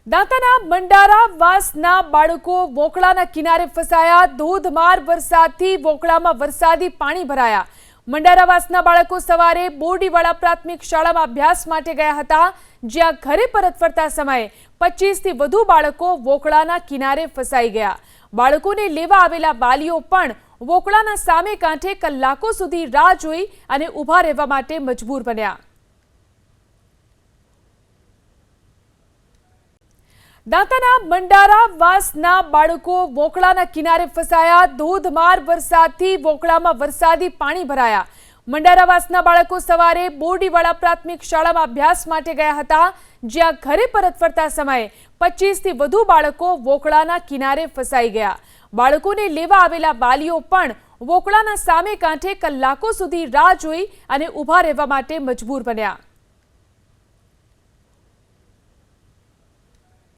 દાંતાના મંડારા વાસના બાળકો વોકળાના કિનારે ફસાયા। ધોધમાર વરસાદથી વોકળામાં વરસાદી પાણી ભરાયા। મંડારા વાસના બાળકો સવારે બોરડીવાળા પ્રાથમિક શાળામાં અભ્યાસ માટે ગયા હતા, જ્યાં ઘરે પરત ફરતા સમયે 25 થી વધુ બાળકો વોકળાના કિનારે ફસાઈ ગયા। બાળકોને લેવા આવેલા વાલીઓ પણ વોકળાના સામે કાંઠે કલાકો સુધી રાહ જોઈ અને ઊભા રહેવા માટે મજબૂર બન્યા। દાંતાના મંડારા વાસના બાળકો વોકળાના કિનારે ફસાયા। ધોધમાર વરસાદથી વોકળામાં વરસાદી પાણી ભરાયા। મંડારા વાસના બાળકો સવારે બોરડીવાળા પ્રાથમિક શાળામાં અભ્યાસ માટે ગયા હતા, જ્યાં ઘરે પરત ફરતા સમયે 25 થી વધુ બાળકો વોકળાના કિનારે ફસાઈ ગયા। બાળકોને લેવા આવેલા વાલીઓ પણ વોકળાના સામે કાંઠે કલાકો સુધી રાહ જોઈ અને ઊભા રહેવા માટે મજબૂર બન્યા।